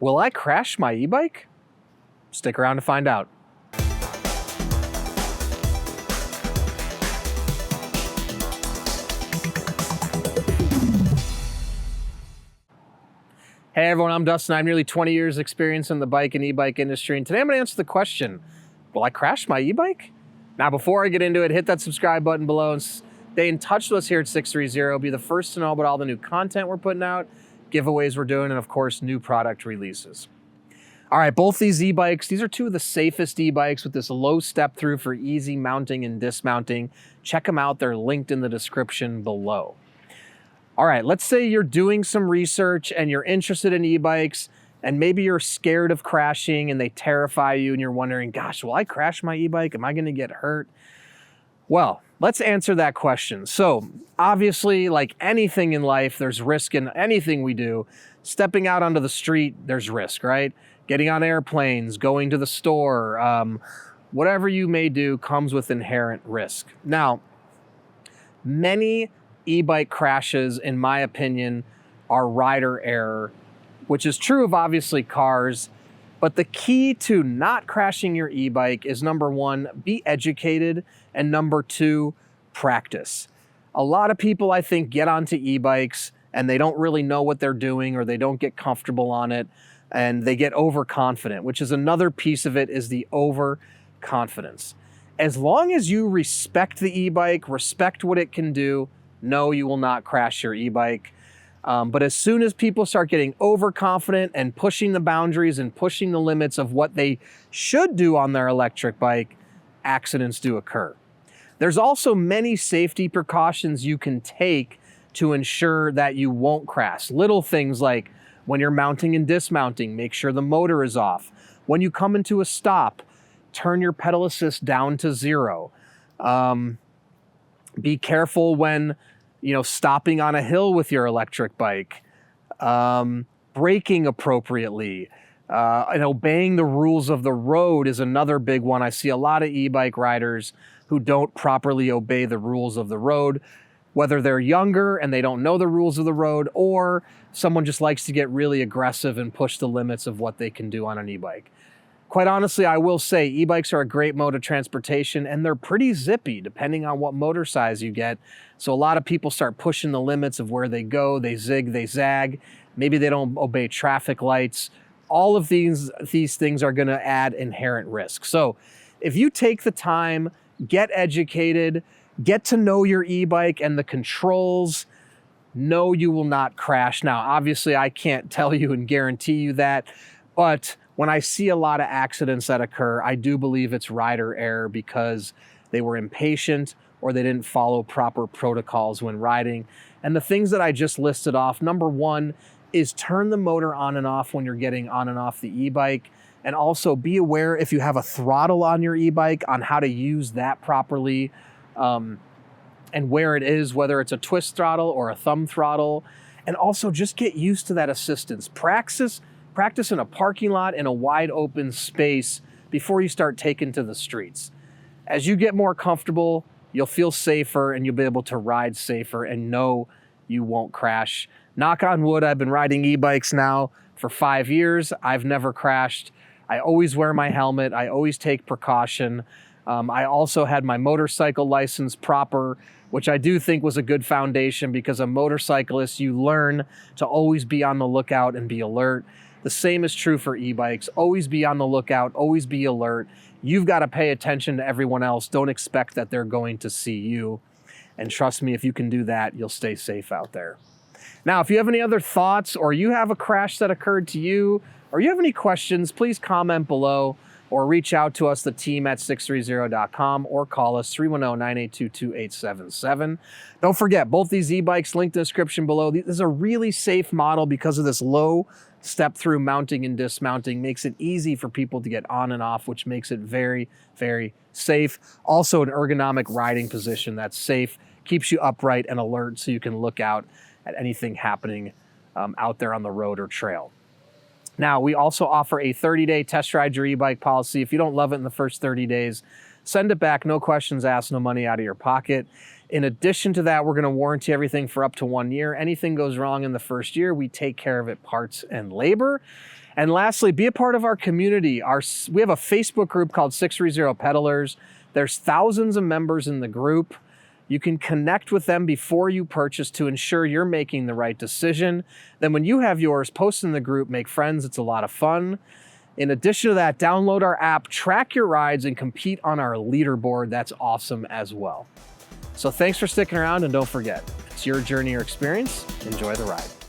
Will I crash my e-bike? Stick around to find out. Hey everyone, I'm Dustin. I have nearly 20 years experience in the bike and e-bike industry, and today I'm going to answer the question, will I crash my e-bike? Now before I get into it, hit that subscribe button below and stay in touch with us here at 630. Be the first to know about all the new content we're putting out, giveaways we're doing, and of course, new product releases. All right, both these e-bikes, these are two of the safest e-bikes with this low step through for easy mounting and dismounting. Check them out, they're linked in the description below. All right, let's say you're doing some research and you're interested in e-bikes and maybe you're scared of crashing and they terrify you and you're wondering, gosh, will I crash my e-bike? Am I gonna get hurt? Well, let's answer that question. So obviously, like anything in life, there's risk in anything we do. Stepping out onto the street, there's risk, right? Getting on airplanes, going to the store, whatever you may do comes with inherent risk. Now, many e-bike crashes, in my opinion, are rider error, which is true of obviously cars. But the key to not crashing your e-bike is number one, be educated, and number two, practice. A lot of people, I think, get onto e-bikes and they don't really know what they're doing or they don't get comfortable on it and they get overconfident, which is another piece of it, is the overconfidence. As long as you respect the e-bike, respect what it can do, no, you will not crash your e-bike. But as soon as people start getting overconfident and pushing the boundaries and pushing the limits of what they should do on their electric bike, accidents do occur. There's also many safety precautions you can take to ensure that you won't crash. Little things like when you're mounting and dismounting, make sure the motor is off. When you come into a stop, turn your pedal assist down to 0. Be careful when stopping on a hill with your electric bike, braking appropriately, and obeying the rules of the road is another big one. I see a lot of e-bike riders who don't properly obey the rules of the road, whether they're younger and they don't know the rules of the road, or someone just likes to get really aggressive and push the limits of what they can do on an e-bike. Quite honestly, I will say e-bikes are a great mode of transportation and they're pretty zippy depending on what motor size you get. So a lot of people start pushing the limits of where they go, they zig, they zag. Maybe they don't obey traffic lights. All of these things are gonna add inherent risk. So if you take the time, get educated, get to know your e-bike and the controls, no, you will not crash. Now, obviously I can't tell you and guarantee you that, but when I see a lot of accidents that occur, I do believe it's rider error because they were impatient or they didn't follow proper protocols when riding. And the things that I just listed off, number one is turn the motor on and off when you're getting on and off the e-bike. And also be aware if you have a throttle on your e-bike on how to use that properly and where it is, whether it's a twist throttle or a thumb throttle. And also just get used to that assistance. Practice in a parking lot in a wide open space before you start taking to the streets. As you get more comfortable, you'll feel safer and you'll be able to ride safer and know you won't crash. Knock on wood, I've been riding e-bikes now for 5 years. I've never crashed. I always wear my helmet. I always take precaution. I also had my motorcycle license proper, which I do think was a good foundation because a motorcyclist, you learn to always be on the lookout and be alert. The same is true for e-bikes. Always be on the lookout, always be alert. You've got to pay attention to everyone else. Don't expect that they're going to see you. And trust me, if you can do that, you'll stay safe out there. Now, if you have any other thoughts or you have a crash that occurred to you or you have any questions, please comment below or reach out to us, the team at sixthreezero.com, or call us 310-982-2877. Don't forget, both these e-bikes linked in the description below. This is a really safe model because of this low step through mounting and dismounting. Makes it easy for people to get on and off, which makes it very, very safe. Also an ergonomic riding position that's safe, keeps you upright and alert so you can look out at anything happening out there on the road or trail. Now, we also offer a 30-day test ride your e-bike policy. If you don't love it in the first 30 days, Send it back, no questions asked, no money out of your pocket. In addition to that, we're going to warranty everything for up to 1 year. Anything goes wrong in the first year, we take care of it, parts and labor. And lastly, be a part of our community. We have a Facebook group called 630 Peddlers. There's thousands of members in the group. You can connect with them before you purchase to ensure you're making the right decision. Then when you have yours, post in the group, make friends. It's a lot of fun. In addition to that, download our app, track your rides, and compete on our leaderboard. That's awesome as well. So thanks for sticking around, and don't forget, it's your journey or experience. Enjoy the ride.